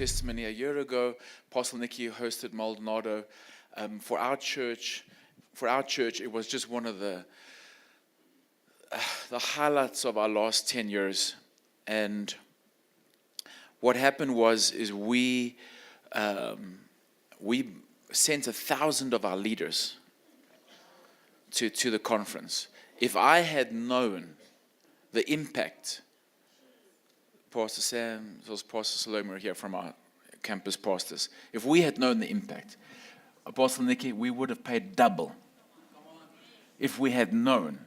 testimony. A year ago, Apostle Nicky hosted Maldonado for our church. For our church, it was just one of the highlights of our last 10 years. And what happened is we sent 1,000 of our leaders to the conference. If I had known the impact, Pastor Sam, Pastor Salome are here from our campus pastors. If we had known the impact, Apostle Nicky, we would have paid double. If we had known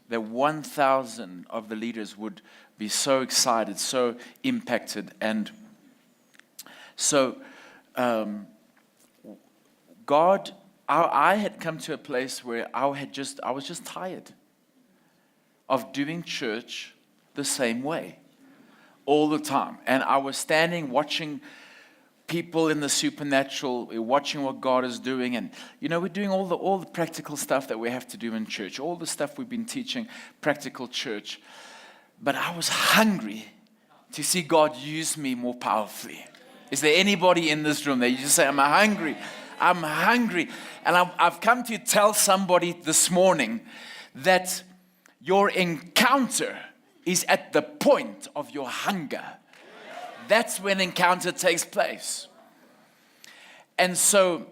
that 1,000 of the leaders would be so excited, so impacted, and so God, I had come to a place where I was just tired of doing church the same way all the time. And I was standing watching people in the supernatural, watching what God is doing. And, we're doing all the practical stuff that we have to do in church, all the stuff we've been teaching, practical church. But I was hungry to see God use me more powerfully. Is there anybody in this room that you just say, I'm hungry? And I've come to tell somebody this morning that your encounter is at the point of your hunger. That's when encounter takes place. And so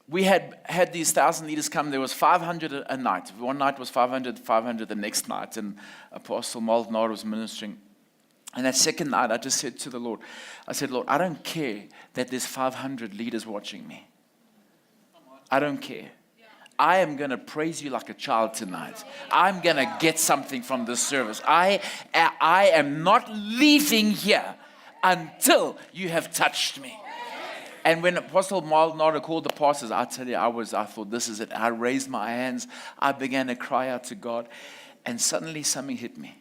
we had these 1,000 leaders come. There was 500 a night. One night was 500 the next night. And Apostle Maldonado was ministering. And that second night, I just said to the Lord, I said, Lord, I don't care that there's 500 leaders watching me. I don't care. I am going to praise you like a child tonight. I'm going to get something from this service. I am not leaving here until you have touched me. And when Apostle Maldonado called the pastors, I tell you, I thought, this is it. I raised my hands. I began to cry out to God. And suddenly something hit me.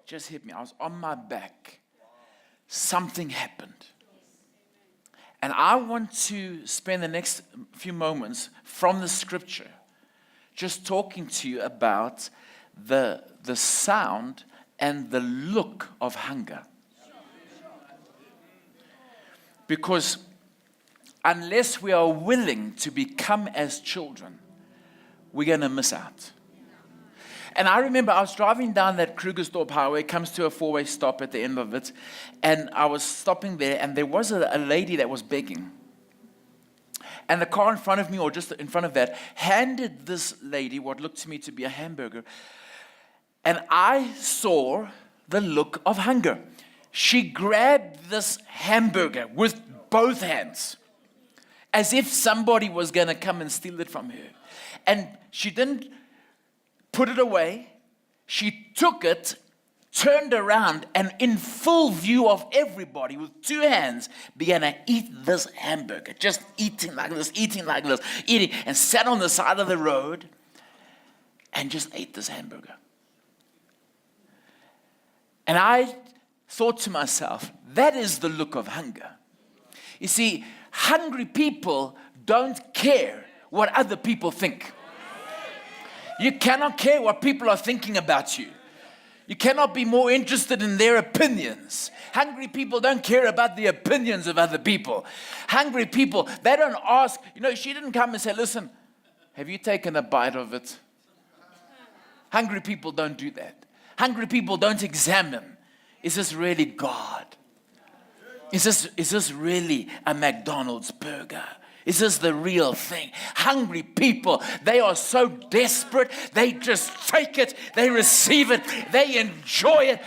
Just hit me. I was on my back. Something happened. And I want to spend the next few moments from the scripture just talking to you about the sound and the look of hunger. Because unless we are willing to become as children, we're going to miss out. And I remember I was driving down that Krugersdorp highway, comes to a four-way stop at the end of it, and I was stopping there, and there was a lady that was begging. And the car in front of me, or just in front of that, handed this lady what looked to me to be a hamburger. And I saw the look of hunger. She grabbed this hamburger with both hands, as if somebody was going to come and steal it from her. And she didn't put it away. She took it, turned around, and in full view of everybody, with two hands, began to eat this hamburger. Just eating like this, and sat on the side of the road and just ate this hamburger. And I thought to myself, that is the look of hunger. You see, hungry people don't care what other people think. You cannot care what people are thinking about you. You cannot be more interested in their opinions. Hungry people don't care about the opinions of other people. Hungry people, they don't ask. She didn't come and say, listen, have you taken a bite of it? Hungry people don't do that. Hungry people don't examine. Is this really God? Is this really a McDonald's burger? Is this the real thing? Hungry people, they are so desperate, they just take it, they receive it, they enjoy it.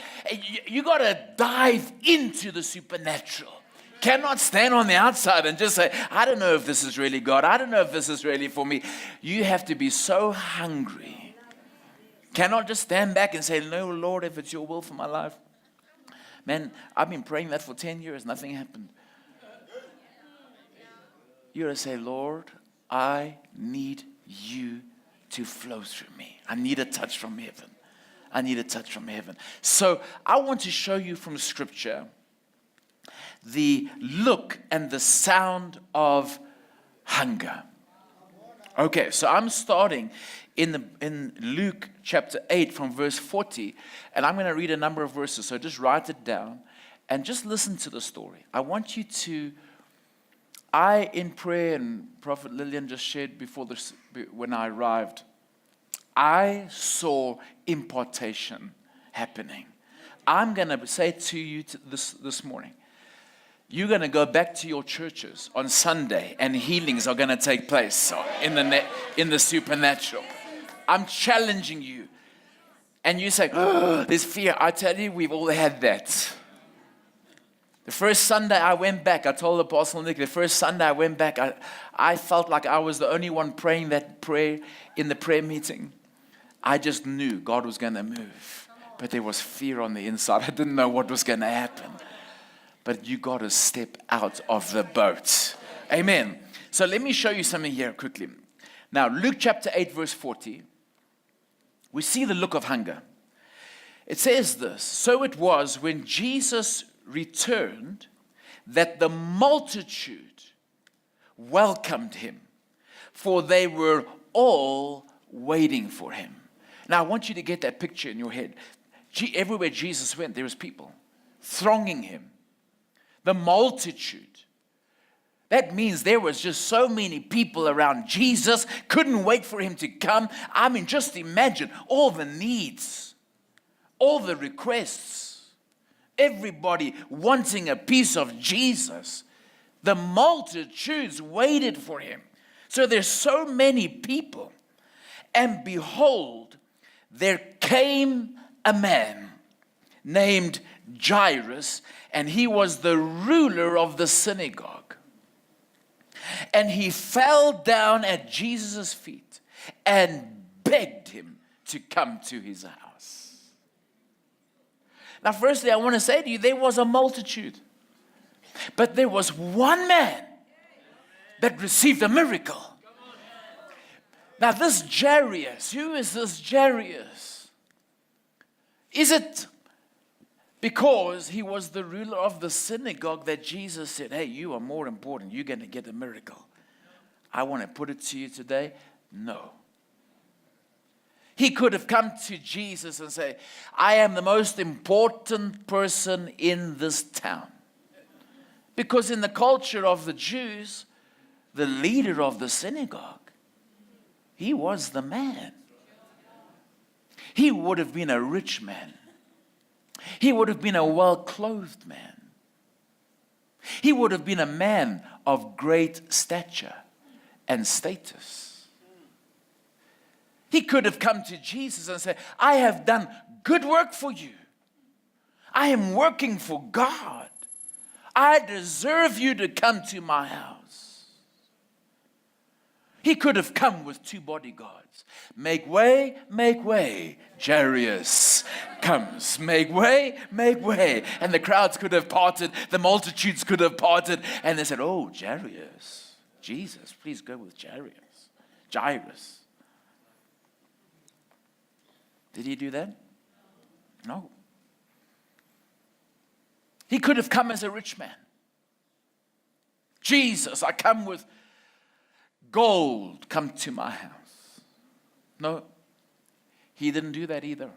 You got to dive into the supernatural. Cannot stand on the outside and just say, I don't know if this is really God. I don't know if this is really for me. You have to be so hungry. Cannot just stand back and say, no, Lord, if it's your will for my life. Man, I've been praying that for 10 years. Nothing happened. You got to say, Lord, I need you to flow through me. I need a touch from heaven. I need a touch from heaven. So I want to show you from Scripture the look and the sound of hunger. Okay, so I'm starting in Luke chapter 8 from verse 40, and I'm going to read a number of verses, so just write it down. And just listen to the story. I want you to, in prayer, and Prophet Lillian just shared before this, when I arrived, I saw impartation happening. I'm going to say to you this morning, you're going to go back to your churches on Sunday and healings are going to take place in the supernatural. I'm challenging you. And you say, oh, there's fear. I tell you, we've all had that. The first Sunday I went back, I told Apostle Nick, the first Sunday I went back, I felt like I was the only one praying that prayer in the prayer meeting. I just knew God was going to move. But there was fear on the inside. I didn't know what was going to happen. But you got to step out of the boat. Amen. So let me show you something here quickly. Now, Luke chapter 8, verse 40. We see the look of hunger. It says this, so it was when Jesus returned that the multitude welcomed him, for they were all waiting for him. Now, I want you to get that picture in your head. Everywhere Jesus went, there was people thronging him. The multitude. That means there was just so many people around Jesus, couldn't wait for him to come. I mean, just imagine all the needs, all the requests, everybody wanting a piece of Jesus. The multitudes waited for him. So there's so many people. And behold, there came a man named Jairus, and he was the ruler of the synagogue. And he fell down at Jesus' feet and begged him to come to his house. Now, firstly, I want to say to you, there was a multitude. But there was one man that received a miracle. Now, this Jairus, who is this Jairus? Is it because he was the ruler of the synagogue that Jesus said, hey, you are more important. You're going to get a miracle. I want to put it to you today. No. He could have come to Jesus and say, I am the most important person in this town. Because in the culture of the Jews, the leader of the synagogue, he was the man. He would have been a rich man. He would have been a well-clothed man. He would have been a man of great stature and status. He could have come to Jesus and said, I have done good work for you. I am working for God. I deserve you to come to my house. He could have come with 2 bodyguards. Make way, Jairus comes. Make way. And the crowds could have parted, the multitudes could have parted, and they said, oh, Jairus, Jesus, please go with Jairus. Did he do that? No. He could have come as a rich man. Jesus, I come with gold, come to my house. No, he didn't do that either.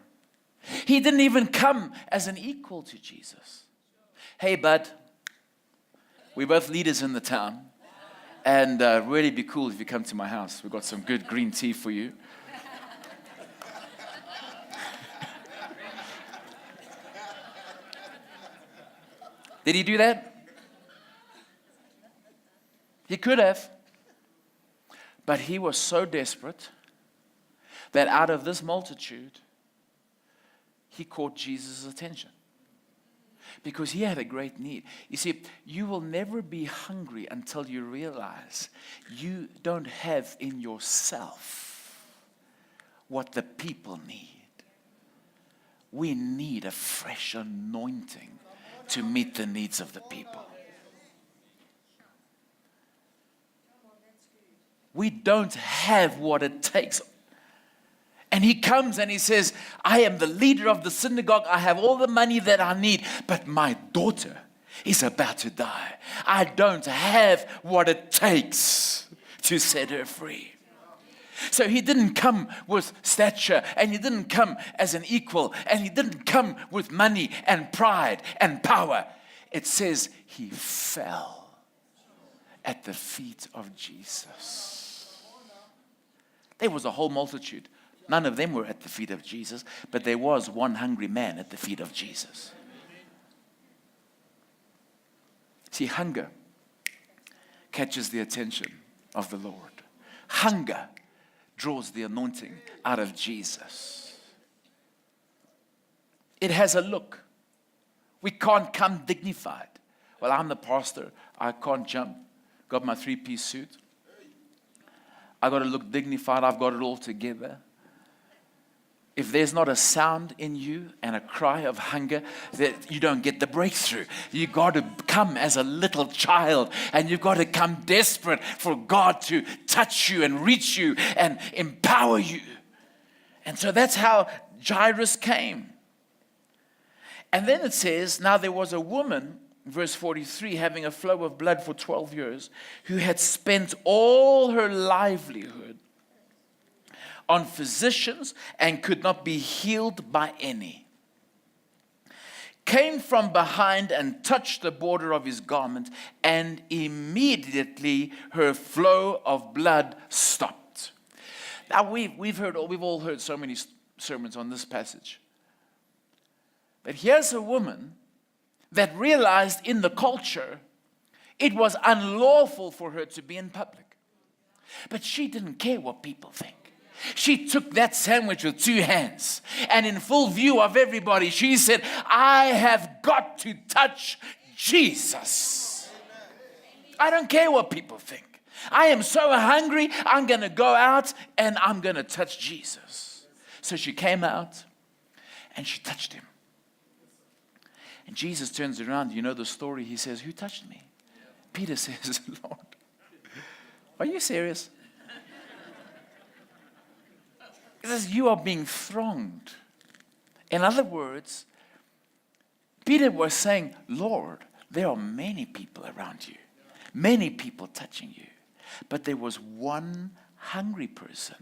He didn't even come as an equal to Jesus. Hey, bud, we're both leaders in the town, and really be cool if you come to my house. We've got some good green tea for you. Did he do that? He could have. But he was so desperate that out of this multitude, he caught Jesus' attention. Because he had a great need. You see, you will never be hungry until you realize you don't have in yourself what the people need. We need a fresh anointing to meet the needs of the people. We don't have what it takes. And he comes and he says, I am the leader of the synagogue. I have all the money that I need. But my daughter is about to die. I don't have what it takes to set her free. So he didn't come with stature, and he didn't come as an equal, and he didn't come with money and pride and power. it says he fell at the feet of Jesus. There was a whole multitude. None of them were at the feet of Jesus, but there was one hungry man at the feet of Jesus. See, hunger catches the attention of the Lord. Hunger draws the anointing out of Jesus. It has a look. We can't come dignified. Well, I'm the pastor. I can't jump. Got my 3-piece suit. I got to look dignified. I've got it all together. If there's not a sound in you and a cry of hunger, that you don't get the breakthrough. You got to come as a little child, and you've got to come desperate for God to touch you and reach you and empower you. And so that's how Jairus came. And then it says, now there was a woman, verse 43, having a flow of blood for 12 years, who had spent all her livelihood on physicians and could not be healed by any, came from behind and touched the border of his garment, and immediately her flow of blood stopped. Now we've all heard so many sermons on this passage. But here's a woman that realized in the culture it was unlawful for her to be in public. But she didn't care what people think. She took that sandwich with 2 hands, and in full view of everybody, she said, I have got to touch Jesus. I don't care what people think. I am so hungry, I'm going to go out and I'm going to touch Jesus. So she came out and she touched him. And Jesus turns around. You know the story. He says, who touched me? Peter says, Lord, are you serious? He says, you are being thronged. In other words, Peter was saying, Lord, there are many people around you, many people touching you, but there was one hungry person.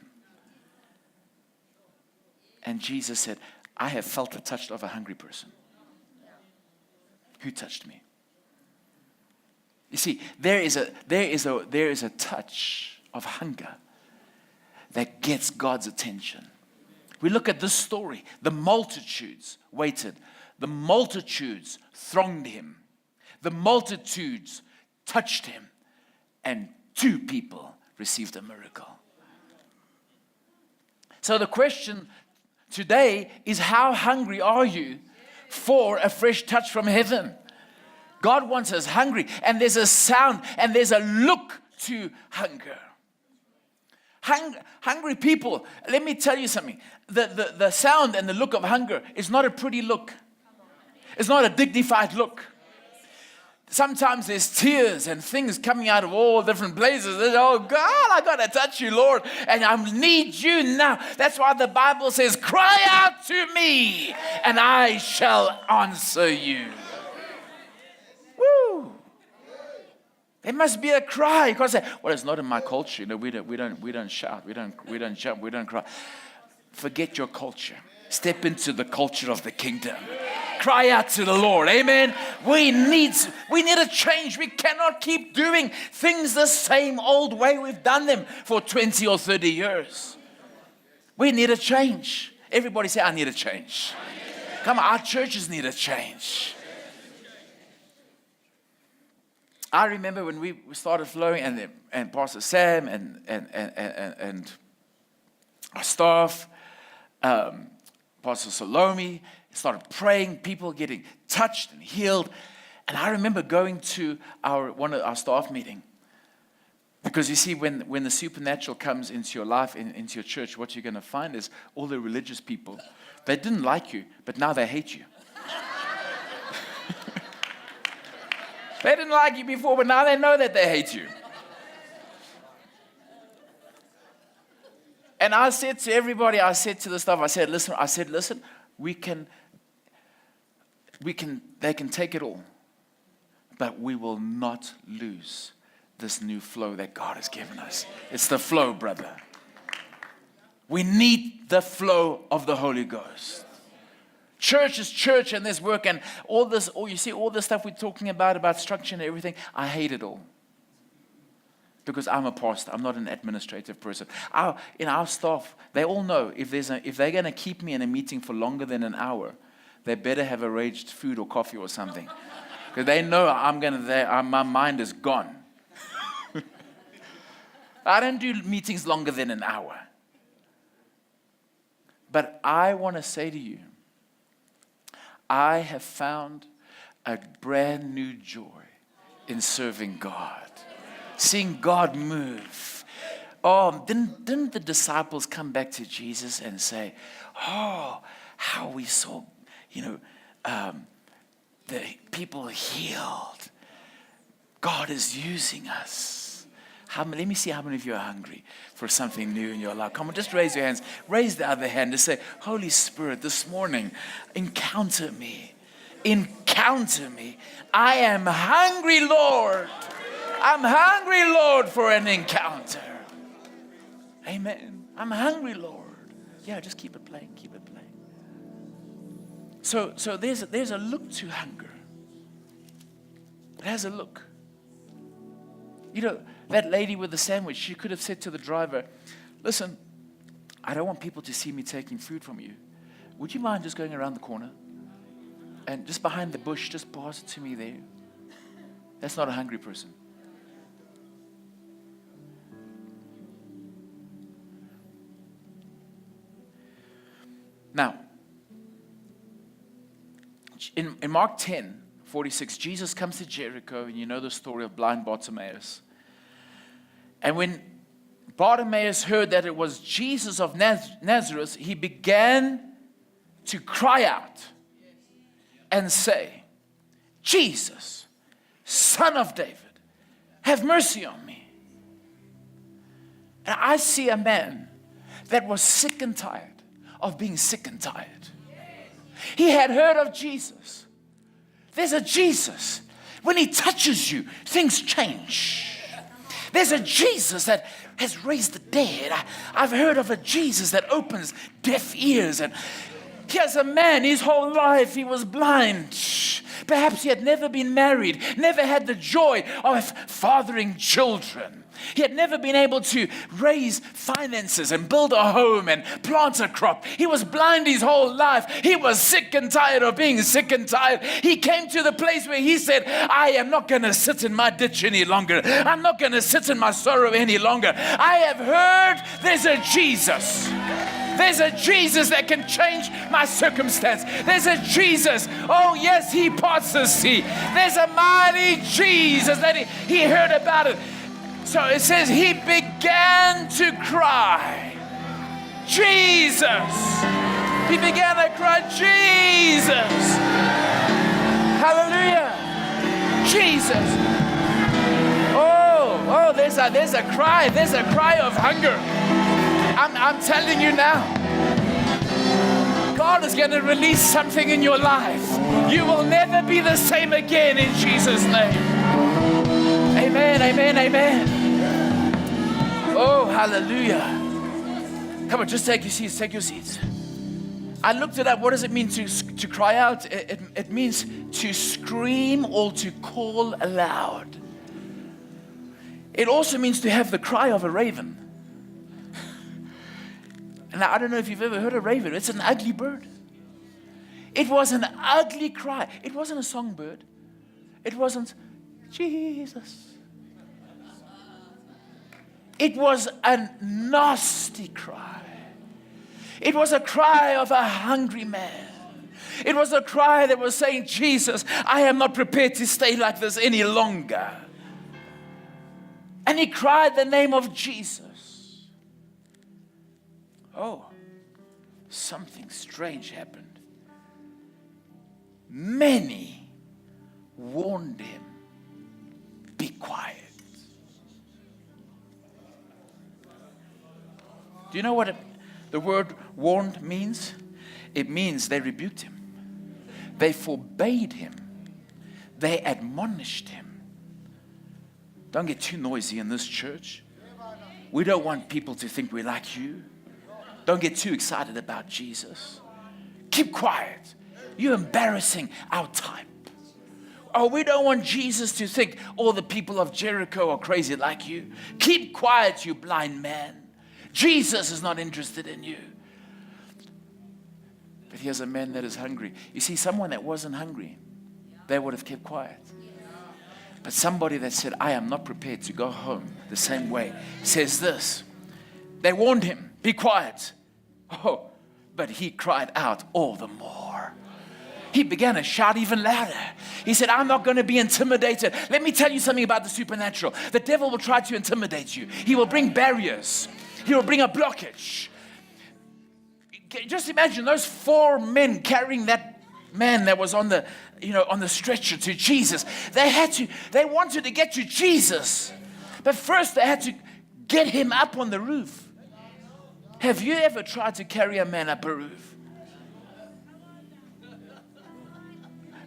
And Jesus said, I have felt the touch of a hungry person. Who touched me? You see, there is a touch of hunger that gets God's attention. We look at this story. The multitudes waited. The multitudes thronged him. The multitudes touched him. And 2 people received a miracle. So the question today is, how hungry are you for a fresh touch from heaven? God wants us hungry. And there's a sound and there's a look to hunger. Hungry people, let me tell you something. The sound and the look of hunger is not a pretty look. It's not a dignified look. Sometimes there's tears and things coming out of all different places. Oh God, I got to touch you, Lord. And I need you now. That's why the Bible says, cry out to me and I shall answer you. Woo! There must be a cry. You can't say, well, it's not in my culture. You know, we don't shout, we don't jump, we don't cry. Forget your culture. Step into the culture of the kingdom. Cry out to the Lord. Amen. We need a change. We cannot keep doing things the same old way we've done them for 20 or 30 years. We need a change. Everybody say, I need a change. Come on, our churches need a change. I remember when we started flowing, and Pastor Sam and our staff, Pastor Salome, started praying, people getting touched and healed. And I remember going to one of our staff meeting. Because you see, when the supernatural comes into your life, into your church, what you're going to find is all the religious people, they didn't like you, but now they hate you. They didn't like you before, but now they know that they hate you. And I said to everybody, I said to the staff, I said, listen, they can take it all, but we will not lose this new flow that God has given us. It's the flow, brother. We need the flow of the Holy Ghost. Church is church and there's work and all this, you see all this stuff we're talking about structure and everything. I hate it all. Because I'm a pastor, I'm not an administrative person. In our staff, they all know if they're going to keep me in a meeting for longer than an hour, they better have arranged food or coffee or something. Because they know my mind is gone. I don't do meetings longer than an hour. But I want to say to you, I have found a brand new joy in serving God. Seeing God move. Oh, didn't the disciples come back to Jesus and say, oh, how we saw, the people healed. God is using us. Let me see how many of you are hungry for something new in your life. Come on, just raise your hands. Raise the other hand to say, Holy Spirit, this morning, encounter me. Encounter me. I am hungry, Lord. I'm hungry, Lord, for an encounter. Amen. I'm hungry, Lord. Yeah, just keep it playing. Keep it playing. So there's a look to hunger. It has a look. That lady with the sandwich, she could have said to the driver, listen, I don't want people to see me taking food from you. Would you mind just going around the corner? And just behind the bush, just pass it to me there. That's not a hungry person. Now, in Mark 10:46, Jesus comes to Jericho, and you know the story of blind Bartimaeus. And when Bartimaeus heard that it was Jesus of Nazareth, he began to cry out and say, Jesus, Son of David, have mercy on me. And I see a man that was sick and tired of being sick and tired. He had heard of Jesus. There's a Jesus. When he touches you, things change. There's a Jesus that has raised the dead. I've heard of a Jesus that opens deaf ears. And here's a man, his whole life he was blind. Perhaps he had never been married, never had the joy of fathering children. He had never been able to raise finances and build a home and plant a crop. He was blind his whole life. He was sick and tired of being sick and tired. He came to the place where he said, I am not going to sit in my ditch any longer. I'm not going to sit in my sorrow any longer. I have heard there's a Jesus. There's a Jesus that can change my circumstance. There's a Jesus. Oh, yes, he parts the sea. There's a mighty Jesus that he heard about it. So it says he began to cry, Jesus. He began to cry, Jesus. Hallelujah. Jesus. Oh, there's a cry. There's a cry of hunger. I'm telling you now, God is going to release something in your life. You will never be the same again in Jesus' name. Amen, amen, amen. Oh, hallelujah. Come on, just take your seats, take your seats. I looked it up. What does it mean to cry out? It means to scream or to call aloud. It also means to have the cry of a raven. And I don't know if you've ever heard a raven. It's an ugly bird. It was an ugly cry. It wasn't a songbird. It wasn't, Jesus. It was a nasty cry. It was a cry of a hungry man. It was a cry that was saying, Jesus, I am not prepared to stay like this any longer. And he cried the name of Jesus. Oh, something strange happened. Many warned him, be quiet. Do you know what the word warned means? It means they rebuked him. They forbade him. They admonished him. Don't get too noisy in this church. We don't want people to think we're like you. Don't get too excited about Jesus. Keep quiet. You're embarrassing our type. Oh, we don't want Jesus to think all the people of Jericho are crazy like you. Keep quiet, you blind man. Jesus is not interested in you. But here's a man that is hungry. You see, someone that wasn't hungry, they would have kept quiet. But somebody that said, I am not prepared to go home the same way, says this. They warned him, be quiet. Oh, but he cried out all the more. He began to shout even louder. He said, I'm not going to be intimidated. Let me tell you something about the supernatural. The devil will try to intimidate you. He will bring barriers. He will bring a blockage. Just imagine those 4 men carrying that man that was on the stretcher to Jesus. They wanted to get to Jesus. But first they had to get him up on the roof. Have you ever tried to carry a man up a roof?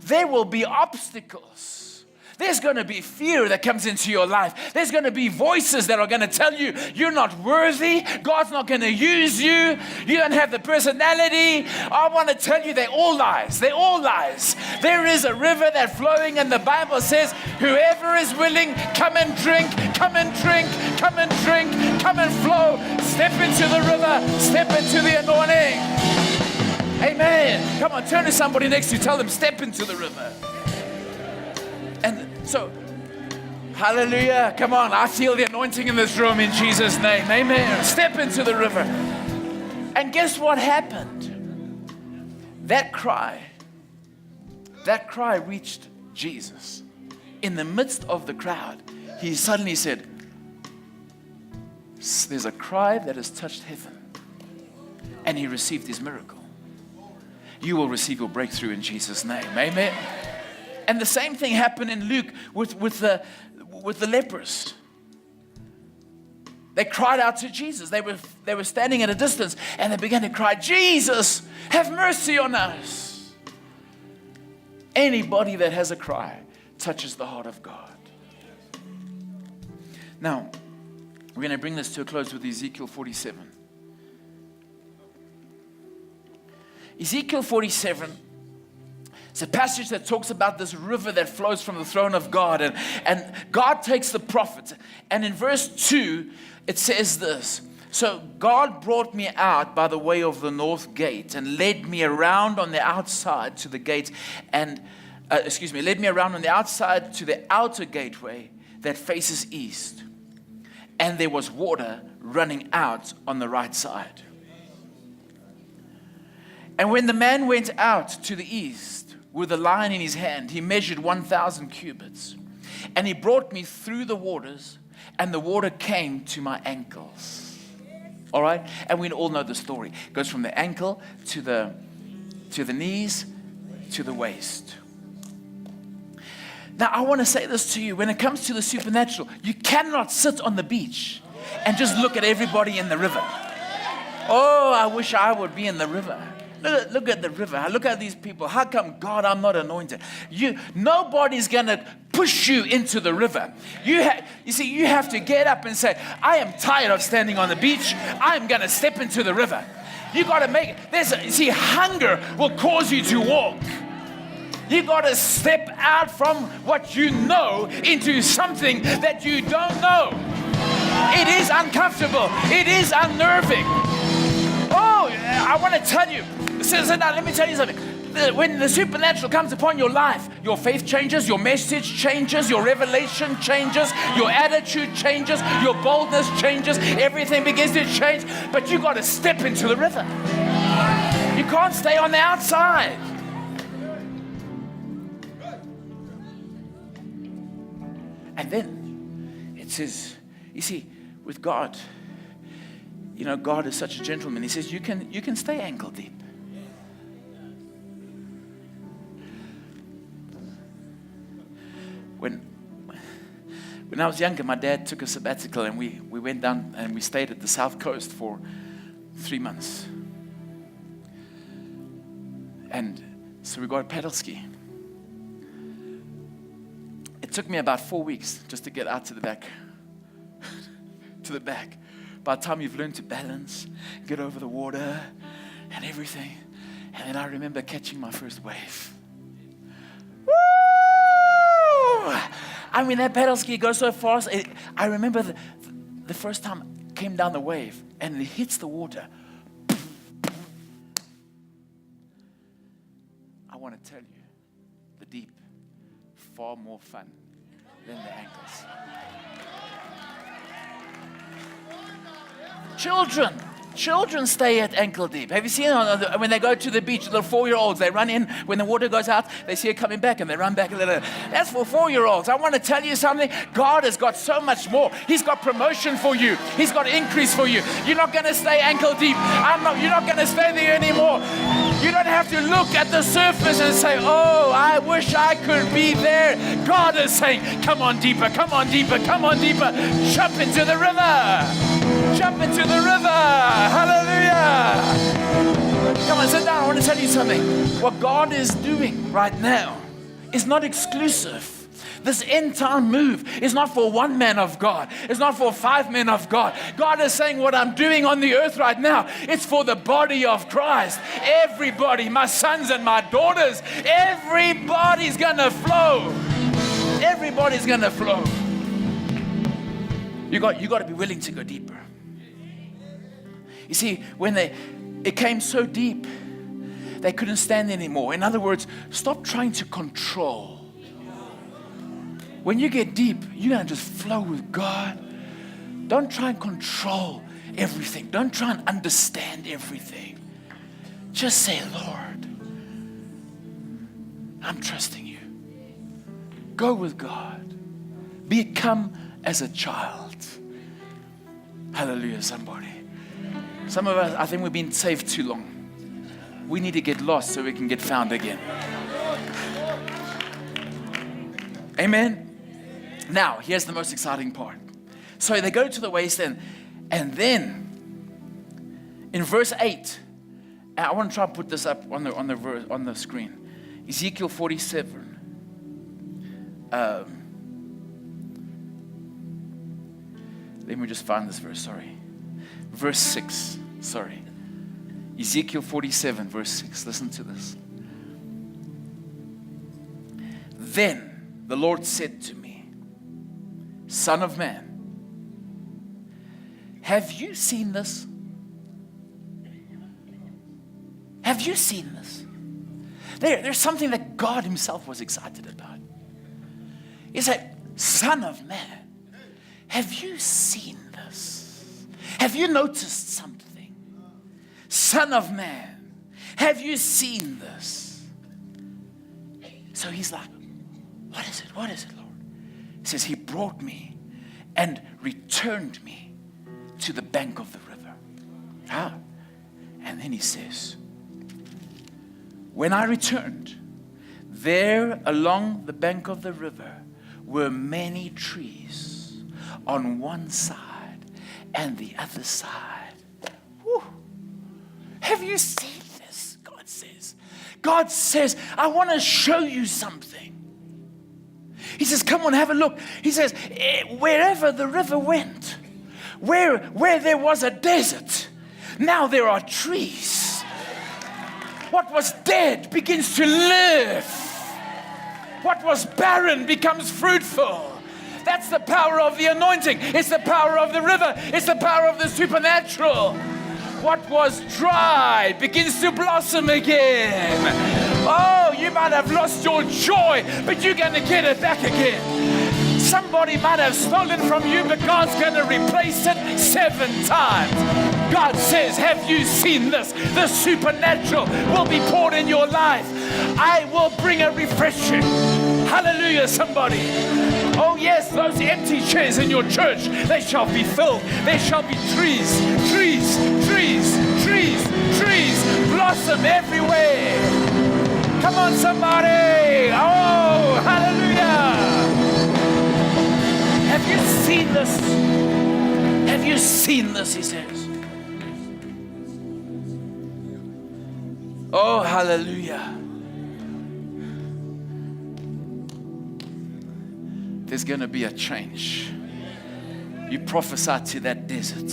There will be obstacles. There's going to be fear that comes into your life. There's going to be voices that are going to tell you you're not worthy. God's not going to use you. You don't have the personality. I want to tell you they're all lies. They're all lies. There is a river that's flowing, and the Bible says, whoever is willing, come and drink, come and drink, come and drink, come and flow. Step into the river. Step into the anointing. Amen. Come on, turn to somebody next to you. Tell them, step into the river. And so, hallelujah. Come on, I feel the anointing in this room in Jesus' name. Amen. Step into the river. And guess what happened? That cry reached Jesus. In the midst of the crowd, he suddenly said, there's a cry that has touched heaven. And he received his miracle. You will receive your breakthrough in Jesus' name. Amen. And the same thing happened in Luke with the lepers. They cried out to Jesus. They were standing at a distance and they began to cry, Jesus, have mercy on us. Anybody that has a cry touches the heart of God. Now, we're going to bring this to a close with Ezekiel 47. Ezekiel 47 is a passage that talks about this river that flows from the throne of God. And God takes the prophet. And in verse 2, it says this. So God brought me out by the way of the north gate and led me around on the outside to the gate. And, led me around on the outside to the outer gateway that faces east. And there was water running out on the right side. And when the man went out to the east with a line in his hand, he measured 1,000 cubits. And he brought me through the waters, and the water came to my ankles. All right? And we all know the story. It goes from the ankle to the knees to the waist. Now, I want to say this to you. When it comes to the supernatural, you cannot sit on the beach and just look at everybody in the river. Oh, I wish I would be in the river. Look at the river. Look at these people. How come, God, I'm not anointed? Nobody's going to push you into the river. You have to get up and say, I am tired of standing on the beach. I'm going to step into the river. You got to make it. Hunger will cause you to walk. You got to step out from what you know into something that you don't know. It is uncomfortable. It is unnerving. Oh, I want to tell you. Now, let me tell you something. When the supernatural comes upon your life, your faith changes, your message changes, your revelation changes, your attitude changes, your boldness changes, everything begins to change. But you got to step into the river. You can't stay on the outside. And then it says, you see, with God, God is such a gentleman. He says, you can stay ankle deep. When I was younger, my dad took a sabbatical and we went down and we stayed at the south coast for 3 months. And so we got a paddle ski. It took me about 4 weeks just to get out to the back. To the back. By the time you've learned to balance, get over the water and everything. And then I remember catching my first wave. Woo! I mean, that paddle ski goes so fast. I remember the first time it came down the wave and it hits the water. I want to tell you, the deep, far more fun than the ankles. Children stay at ankle deep. Have you seen it when they go to the beach, little 4-year-olds, they run in, when the water goes out, they see it coming back and they run back a little. That's for 4-year-olds. I want to tell you something. God has got so much more. He's got promotion for you. He's got increase for you. You're not going to stay ankle deep. You're not going to stay there anymore. You don't have to look at the surface and say, oh, I wish I could be there. God is saying, come on deeper, come on deeper, come on deeper. Jump into the river. Jump into the river. Hallelujah. Come on, sit down. I want to tell you something. What God is doing right now is not exclusive. This end time move is not for one man of God. It's not for 5 men of God. God is saying what I'm doing on the earth right now, it's for the body of Christ. Everybody, my sons and my daughters, everybody's going to flow. Everybody's going to flow. You got to be willing to go deeper. You see, when it came so deep, they couldn't stand anymore. In other words, stop trying to control. When you get deep, you're going to just flow with God. Don't try and control everything. Don't try and understand everything. Just say, Lord, I'm trusting you. Go with God. Become as a child. Hallelujah, somebody. Some of us, I think we've been saved too long. We need to get lost so we can get found again. Amen. Now, here's the most exciting part. So they go to the waist end, and then in verse 8, I want to try and put this up on the screen. Ezekiel 47. Let me just find this verse, sorry. Verse 6, sorry. Ezekiel 47, verse 6. Listen to this. Then the Lord said to me, Son of man, have you seen this? Have you seen this? There's something that God himself was excited about. He said, Son of man, have you seen this? Have you noticed something? Son of man, have you seen this? So he's like, what is it? What is it, Lord? He says, he brought me and returned me to the bank of the river. Ah. And then he says, when I returned, there along the bank of the river were many trees on one side and the other side. Whew. Have you seen this? God says. God says, I want to show you something. He says, come on, have a look. He says, wherever the river went, where there was a desert, now there are trees. What was dead begins to live. What was barren becomes fruitful. That's the power of the anointing. It's the power of the river. It's the power of the supernatural. What was dry begins to blossom again. Oh, you might have lost your joy, but you're going to get it back again. Somebody might have stolen from you, but God's going to replace it 7 times. God says, have you seen this? The supernatural will be poured in your life. I will bring a refreshing. Hallelujah, somebody. Oh yes, those empty chairs in your church, they shall be filled. There shall be trees, trees, trees, trees, trees, blossom everywhere. Come on, somebody. Oh, hallelujah. Have you seen this? Have you seen this, he says. Oh, hallelujah. There's going to be a change. You prophesy to that desert.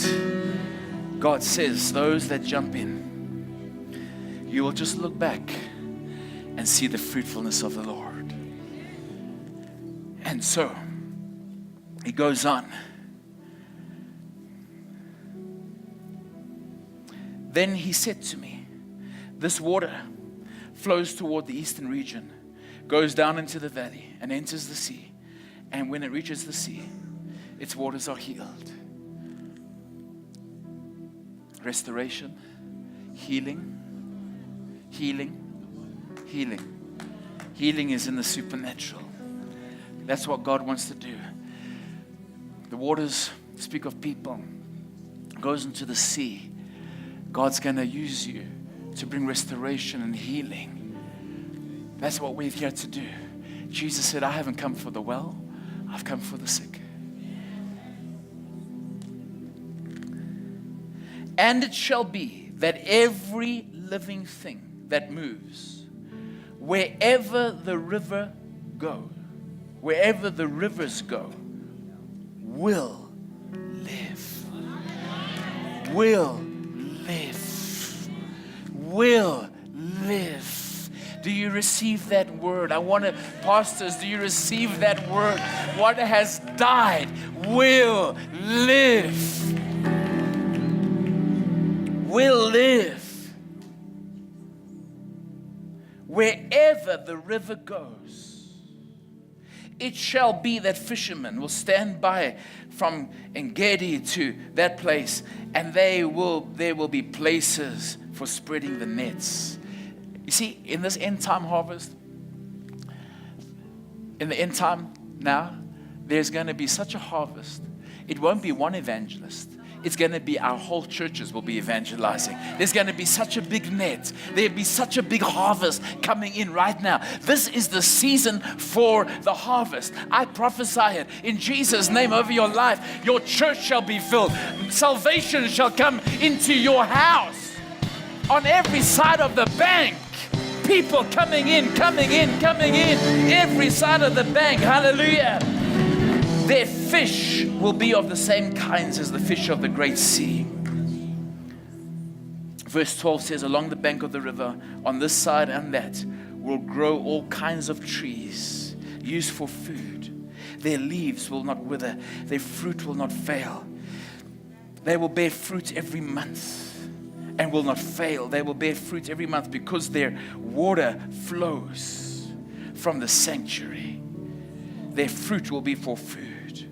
God says, those that jump in, you will just look back and see the fruitfulness of the Lord. And so, he goes on. Then he said to me, this water flows toward the eastern region, goes down into the valley and enters the sea. And when it reaches the sea, its waters are healed. Restoration, healing, healing, healing. Healing is in the supernatural. That's what God wants to do. The waters speak of people. It goes into the sea. God's going to use you to bring restoration and healing. That's what we're here to do. Jesus said, I haven't come for the well, I've come for the sick. And it shall be that every living thing that moves, wherever the rivers go, will live. Will live. Will live. Do you receive that word? Pastors, do you receive that word? What has died will live. Will live. Wherever the river goes, it shall be that fishermen will stand by from Engedi to that place, and there will be places for spreading the nets. You see, in this end time harvest, in the end time now, there's going to be such a harvest. It won't be one evangelist. It's going to be our whole churches will be evangelizing. There's going to be such a big net. There'll be such a big harvest coming in right now. This is the season for the harvest. I prophesy it in Jesus' name over your life. Your church shall be filled. Salvation shall come into your house. On every side of the bank, people coming in. Every side of the bank. Hallelujah. Their fish will be of the same kinds as the fish of the great sea. Verse 12 says, along the bank of the river, on this side and that, will grow all kinds of trees used for food. Their leaves will not wither, their fruit will not fail. They will bear fruit every month and will not fail. They will bear fruit every month because their water flows from the sanctuary. Their fruit will be for food,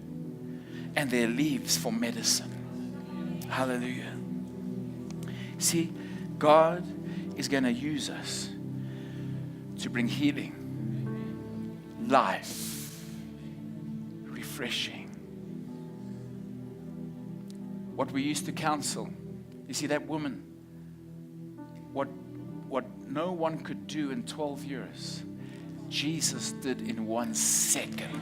and their leaves for medicine. Hallelujah. See, God is going to use us to bring healing, life, refreshing. What we used to counsel, you see that woman, what no one could do in 12 years, Jesus did in 1 second.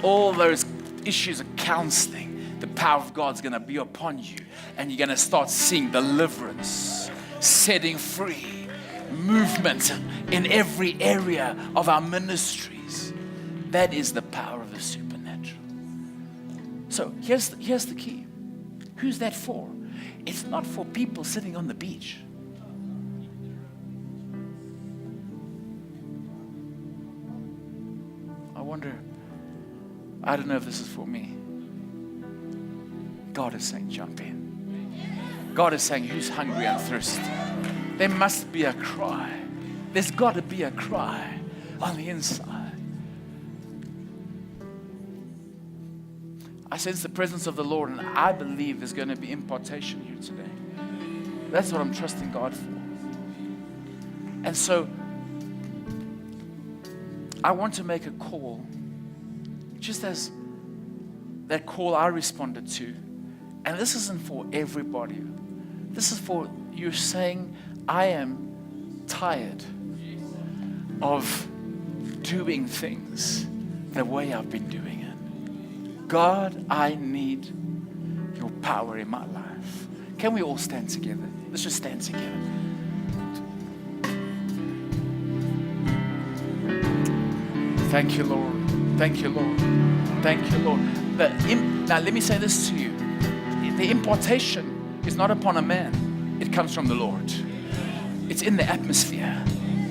All those issues of counseling, the power of God's going to be upon you, and you're going to start seeing deliverance, setting free, movement in every area of our ministries. That is the power of the supernatural. So here's the key. Who's that for? It's not for people sitting on the beach. I don't know if this is for me. God is saying, jump in. God is saying, who's hungry and thirsty? There must be a cry. There's got to be a cry on the inside. I sense the presence of the Lord, and I believe there's going to be impartation here today. That's what I'm trusting God for. And so, I want to make a call, just as that call I responded to. And this isn't for everybody. This is for you saying, I am tired of doing things the way I've been doing it. God, I need your power in my life. Can we all stand together? Let's just stand together. Thank you, Lord. Thank you, Lord. Thank you, Lord. Now, let me say this to you. The impartation is not upon a man. it comes from the Lord. It's in the atmosphere.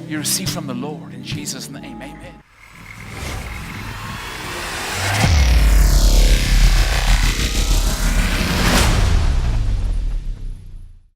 You receive from the Lord in Jesus' name. Amen.